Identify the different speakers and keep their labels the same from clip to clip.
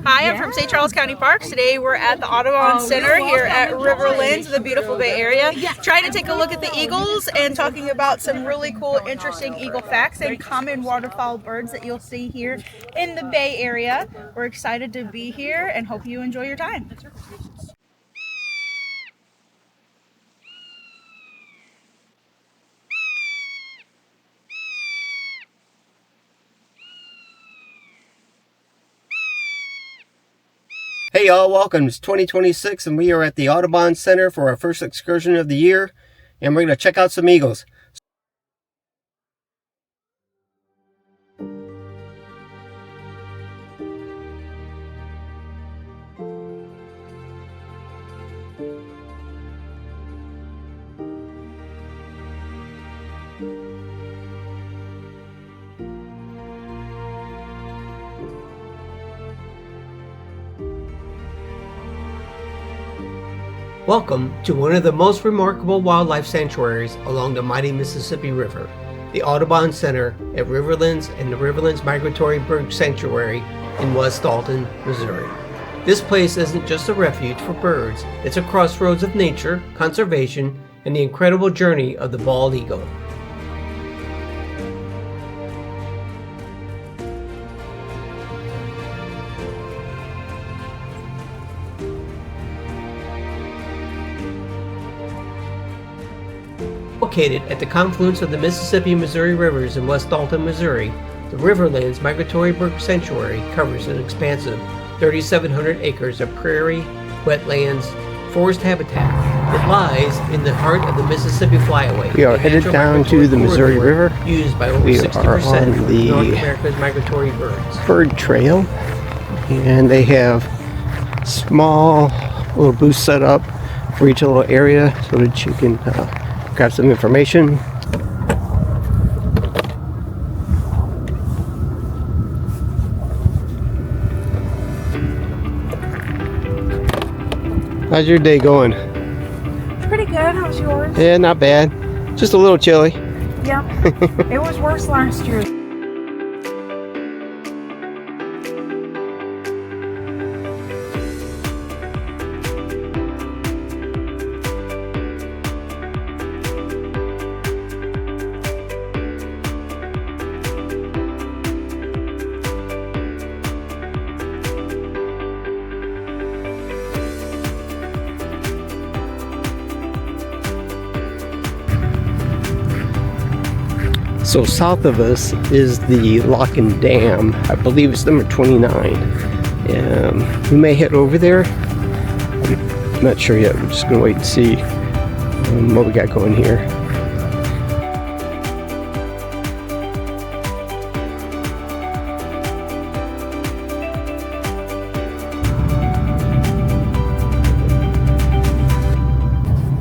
Speaker 1: Hi, I'm from St. Charles County Parks. Today we're at the Audubon Center here at Riverlands, the beautiful Bay Area, trying to take a look at the eagles and talking about some really cool, interesting eagle facts and common waterfowl birds that you'll see here in the Bay Area. We're excited to be here and hope you enjoy your time.
Speaker 2: Hey y'all, welcome. It's 2026 and we are at the Audubon Center for our first excursion of the year, and we're going to check out some eagles. Welcome to one of the most remarkable wildlife sanctuaries along the mighty Mississippi River, the Audubon Center at Riverlands and the Riverlands Migratory Bird Sanctuary in West Alton, Missouri. This place isn't just a refuge for birds, it's a crossroads of nature, conservation, and the incredible journey of the bald eagle. Located at the confluence of the Mississippi and Missouri rivers in West Alton, Missouri, the Riverlands Migratory Bird Sanctuary covers an expansive 3,700 acres of prairie, wetlands, forest habitat. It lies in the heart of the Mississippi Flyway. We are headed down to the Missouri River. Used by over 60% of North America's migratory birds. Bird trail, and they have small little booths set up for each little area so that you can grab some information. How's your day going?
Speaker 3: Pretty good. How's yours?
Speaker 2: Yeah, not bad. Just a little chilly.
Speaker 3: Yeah. It was worse last year.
Speaker 2: So south of us is the Lock and Dam. I believe it's number 29. We may head over there. I'm not sure yet. We're just going to wait and see what we got going here.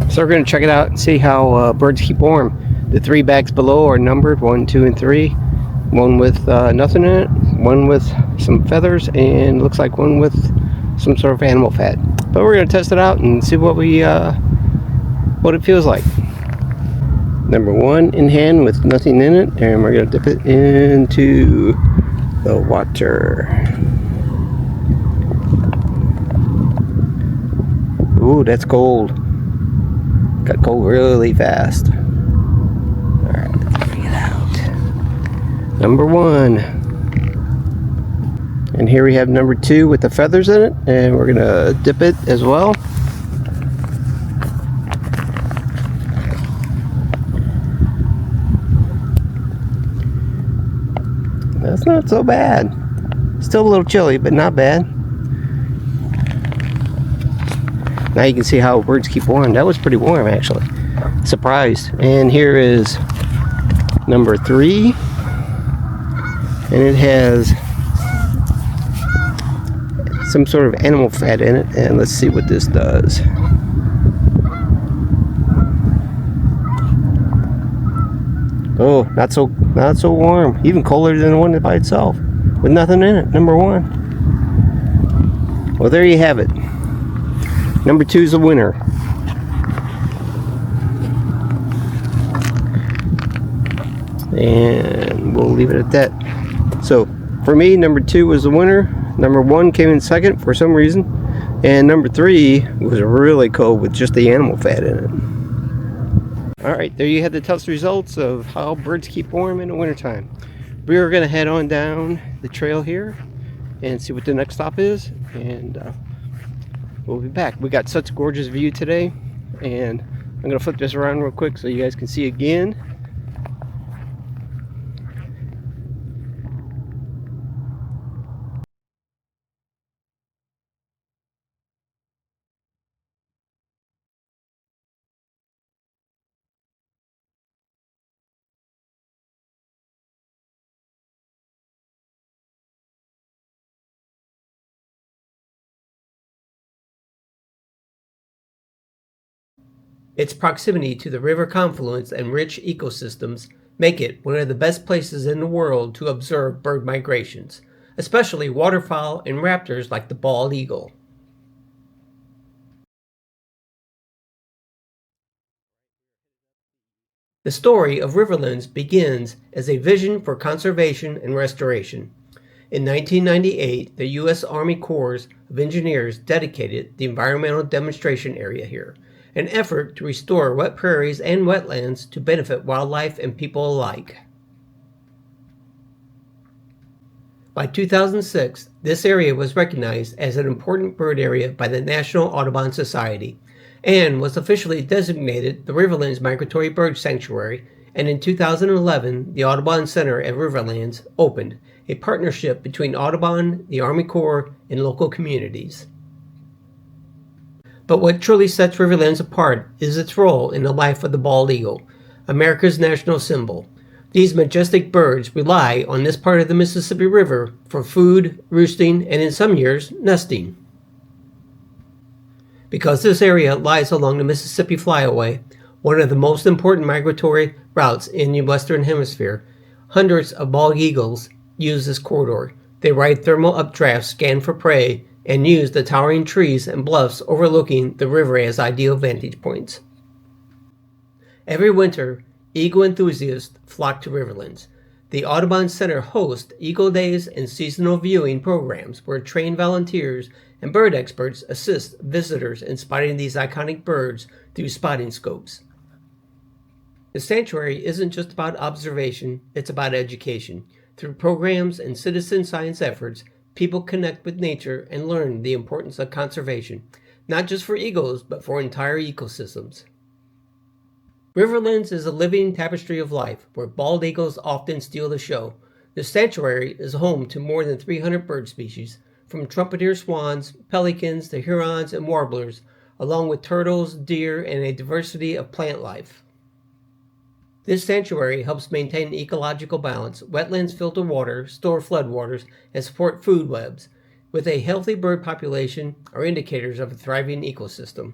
Speaker 2: So we're going to check it out and see how birds keep warm. The 3 bags below are numbered 1, 2, and 3. One with nothing in it, one with some feathers, and looks like one with some sort of animal fat. But we're going to test it out and see what it feels like. Number 1 in hand with nothing in it, and we're going to dip it into the water. Ooh, that's cold. Got cold really fast. Number 1, and here we have number 2 with the feathers in it, and we're gonna dip it as well. That's not so bad. Still a little chilly, but not bad. Now you can see how birds keep warm. That was pretty warm actually. Surprised. And here is number 3. And it has some sort of animal fat in it, and let's see what this does. Oh, not so warm. Even colder than the one by itself, with nothing in it. Number 1. Well, there you have it. Number 2 is the winner. And we'll leave it at that. So for me, number 2 was the winner. Number 1 came in second for some reason, and number 3 was really cold with just the animal fat in it. Alright, there you have the test results of how birds keep warm in the wintertime. We are going to head on down the trail here and see what the next stop is, and we'll be back. We got such a gorgeous view today, and I'm going to flip this around real quick so you guys can see again. Its proximity to the river confluence and rich ecosystems make it one of the best places in the world to observe bird migrations, especially waterfowl and raptors like the bald eagle. The story of Riverlands begins as a vision for conservation and restoration. In 1998, the U.S. Army Corps of Engineers dedicated the environmental demonstration area here, an effort to restore wet prairies and wetlands to benefit wildlife and people alike. By 2006, this area was recognized as an important bird area by the National Audubon Society and was officially designated the Riverlands Migratory Bird Sanctuary, and in 2011, the Audubon Center at Riverlands opened, a partnership between Audubon, the Army Corps, and local communities. But what truly sets Riverlands apart is its role in the life of the bald eagle, America's national symbol. These majestic birds rely on this part of the Mississippi River for food, roosting, and in some years, nesting. Because this area lies along the Mississippi Flyway, one of the most important migratory routes in the Western Hemisphere, hundreds of bald eagles use this corridor. They ride thermal updrafts, scan for prey, and use the towering trees and bluffs overlooking the river as ideal vantage points. Every winter, eagle enthusiasts flock to Riverlands. The Audubon Center hosts Eagle Days and seasonal viewing programs where trained volunteers and bird experts assist visitors in spotting these iconic birds through spotting scopes. The sanctuary isn't just about observation, it's about education. Through programs and citizen science efforts, people connect with nature and learn the importance of conservation, not just for eagles, but for entire ecosystems. Riverlands is a living tapestry of life, where bald eagles often steal the show. The sanctuary is home to more than 300 bird species, from trumpeter swans, pelicans to herons and warblers, along with turtles, deer, and a diversity of plant life. This sanctuary helps maintain ecological balance. Wetlands filter water, store floodwaters, and support food webs. With a healthy bird population are indicators of a thriving ecosystem.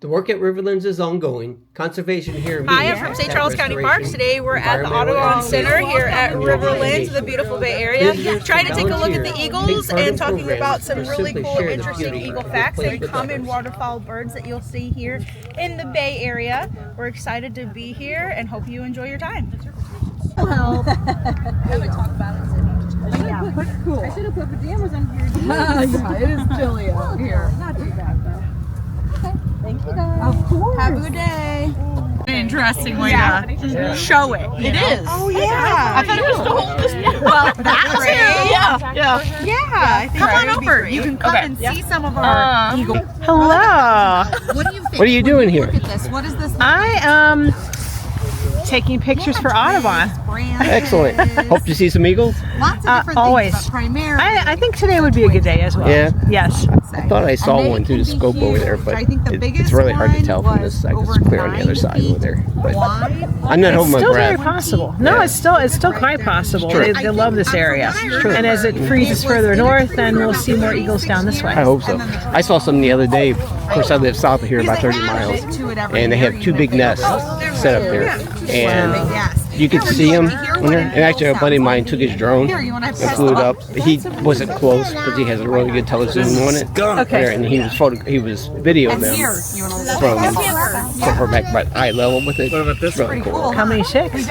Speaker 2: The work at Riverlands is ongoing. Conservation here means
Speaker 1: Hi, I'm from St. Charles County Parks. Today we're at the Audubon Center here at Riverlands, the beautiful Bay Area, trying to take a look at the eagles and talking about some really cool, interesting eagle facts and common waterfowl birds that you'll see here in the Bay Area. We're excited to be here and hope you enjoy your time.
Speaker 3: Well,
Speaker 4: Yeah, but cool. I should have put pajamas on your jeans.
Speaker 3: yeah, it is chilly out here.
Speaker 4: Not too bad though.
Speaker 3: Thank you guys.
Speaker 4: Of course.
Speaker 3: Have a good day.
Speaker 1: An interesting way to show it. It is.
Speaker 3: Oh yeah.
Speaker 1: I thought it was to hold this.
Speaker 3: Well, that's great.
Speaker 1: Yeah.
Speaker 3: Yeah.
Speaker 1: Come on over.
Speaker 3: You can come and see some of our eagle.
Speaker 5: Hello.
Speaker 3: What do you think?
Speaker 2: What are you doing here?
Speaker 3: Look at this. What is this?
Speaker 5: I am taking pictures for Audubon.
Speaker 2: Excellent. Hope to see some eagles.
Speaker 3: Lots of different
Speaker 5: always.
Speaker 3: things, but primarily.
Speaker 5: I think today would be a good day as well.
Speaker 2: Yeah.
Speaker 5: Yes.
Speaker 2: I thought I saw one through the scope over there, but it's really hard to tell from this side. It's clear on the other side over there. But I'm not holding my
Speaker 5: Still very
Speaker 2: breath.
Speaker 5: possible. No, it's still quite possible.
Speaker 2: True.
Speaker 5: They love this area.
Speaker 2: True.
Speaker 5: And as it freezes further north, then we'll see more eagles down this way.
Speaker 2: I hope so. I saw some the other day. Of course, I live south of here, about 30 miles, and they have two big nests set up there. And you could see them. And actually, a buddy of mine took his drone and flew it up. He wasn't close because he has a really good telezoom on it.
Speaker 5: Okay.
Speaker 2: And he was videoing them from far back about eye level with it. What about this? Really cool.
Speaker 5: How many chicks?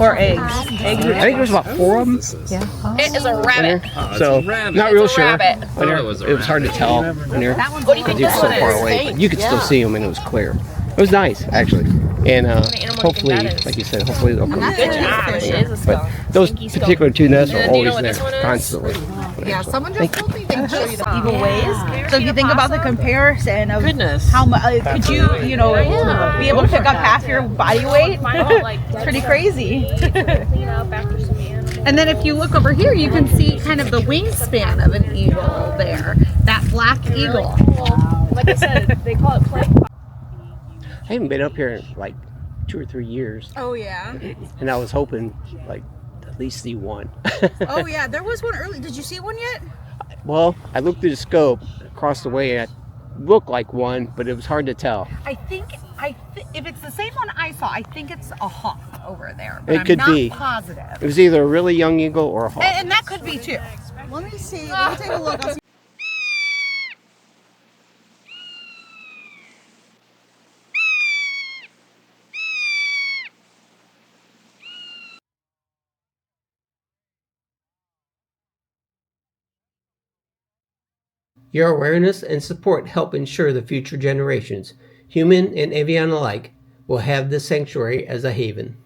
Speaker 5: Or eggs? Eggs.
Speaker 2: I think there was about 4 of them.
Speaker 5: Yeah.
Speaker 1: It is a rabbit.
Speaker 2: So not real sure.
Speaker 1: rabbit.
Speaker 2: It was hard to tell in there
Speaker 1: What do you think
Speaker 2: because he was
Speaker 1: this
Speaker 2: so
Speaker 1: one
Speaker 2: far
Speaker 1: is?
Speaker 2: away. But you could still see them, and it was clear. It was nice, actually. And hopefully, like you said, hopefully they'll come.
Speaker 1: Good job. It is a
Speaker 2: But
Speaker 1: skunk.
Speaker 2: those
Speaker 1: Stinky skunk.
Speaker 2: particular 2 nests are
Speaker 1: And do you know
Speaker 2: always
Speaker 1: what this
Speaker 2: there,
Speaker 1: one is?
Speaker 2: constantly.
Speaker 3: Yeah, someone just told me they show you the
Speaker 1: Eagle ways.
Speaker 3: So if you think about the comparison of
Speaker 5: Goodness.
Speaker 3: how much, could you be able to pick up half your body weight? It's pretty crazy. And then if you look over here, you can see kind of the wingspan of an eagle there. That black eagle.
Speaker 4: Like I said, they call it play.
Speaker 2: I haven't been up here in like 2 or 3 years,
Speaker 1: Oh yeah.
Speaker 2: and I was hoping like at least see one.
Speaker 1: Oh yeah. There was one early. Did you see one yet?
Speaker 2: Well, I looked through the scope across the way, and it looked like one, but it was hard to tell.
Speaker 3: I think if it's the same one I saw, I think it's a hawk over there. But
Speaker 2: It could
Speaker 3: I'm not
Speaker 2: be.
Speaker 3: positive.
Speaker 2: It was either a really young eagle or a hawk.
Speaker 3: And that could be too. Let me see. Let me take a look. I'll see.
Speaker 2: Your awareness and support help ensure the future generations, human and avian alike, will have this sanctuary as a haven.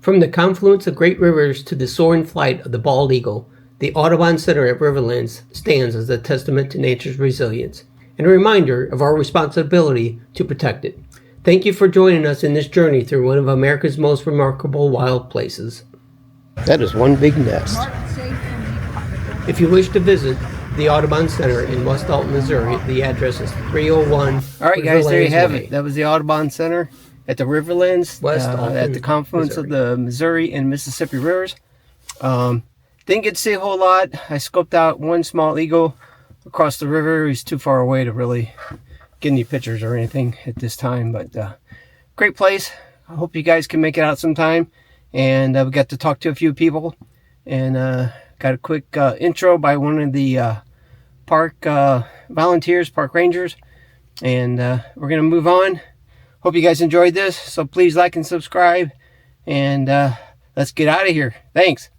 Speaker 2: From the confluence of great rivers to the soaring flight of the bald eagle, the Audubon Center at Riverlands stands as a testament to nature's resilience and a reminder of our responsibility to protect it. Thank you for joining us in this journey through one of America's most remarkable wild places. That is one big nest. If you wish to visit the Audubon Center in West Alton, Missouri, the address is 301. All right, guys, there you have it. That was the Audubon Center at the Riverlands, West Alton, at the confluence
Speaker 5: Missouri.
Speaker 2: of the Missouri and Mississippi rivers. Didn't get to see a whole lot. I scoped out one small eagle across the river. He's too far away to really get any pictures or anything at this time, but great place. I hope you guys can make it out sometime. And we got to talk to a few people, and got a quick intro by one of the park volunteers, park rangers, and we're gonna move on. Hope you guys enjoyed this, so please like and subscribe, and let's get out of here. Thanks.